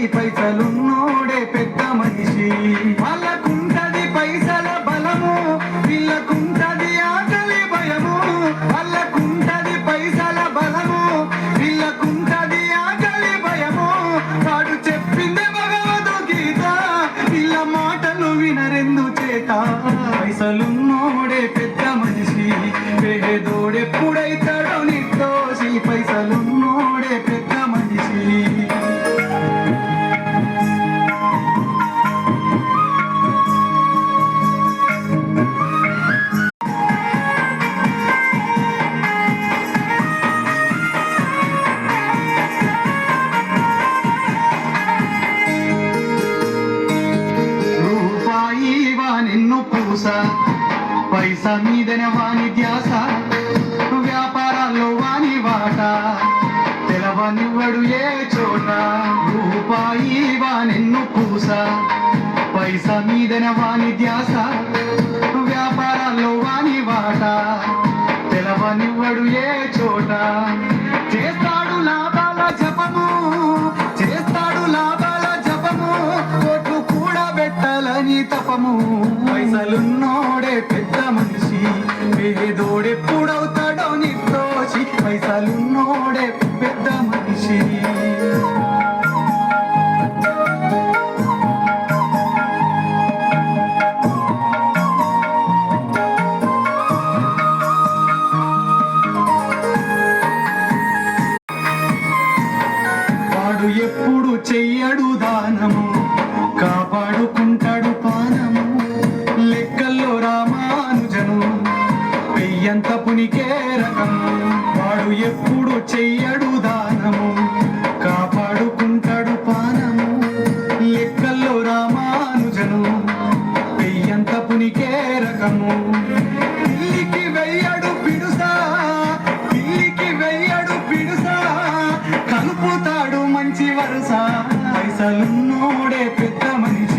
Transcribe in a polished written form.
పైసలున్నోడే పెద్ద మనిషి. వాళ్ళకుంటది పైసల బలము, వీళ్ళకుంటది ఆకలి భయము. వాళ్ళకుంటది పైసల బలము, వీళ్ళకుంటది ఆకలి భయము. వాడు చెప్పిందే భగవద్గీత, వీళ్ళ మాటలు వినరెందు చేత. పైసలున్నోడే పెద్ద మనిషి, పేదోడెప్పుడైతాడో నిర్దోషి. పైసలున్నోడే పెద్ద మనిషి. రూపాయి వానిన్ను పూస, పైసా మీదనే వాని ధ్యాస. వ్యాపారాల్లో వాని వాట, తెలవనివ్వడు ఏ చోట. రూపాయి వానిన్ను పూస, పైసా మీదనే వాని ధ్యాస. వ్యాపారాల్లో వాని వాట, తెలవనివ్వడు ఏ చోట. చేస్తాడు లాభాల జపము, చేస్తాడు లాభాల జపము. కోట్లు కూడా పెట్టాలని తపము. పైసలున్నోడే పెద్ద మనిషి, పేదోడెప్పుడవుతాడో నిర్దోషి. పైసలున్నోడే పెద్ద మనిషి. వాడు ఎప్పుడు చెయ్యడు దానము, కాపాడుకుంటాడు పానము. లెక్కల్లో రామానుజను పెయ్యంత పునికే రకము. వాడు ఎప్పుడు చెయ్యడు దానము, కాపాడుకుంటాడు పానము. లెక్కల్లో రామానుజను పెయ్యంత పునికే రకము. పిల్లికి వెయ్యడు పిడుసా, పిల్లికి వెయ్యడు పిడుసా. కలుపుతాడు మంచి వరుస. పైసలున్నోడే పెద్ద మనిషి.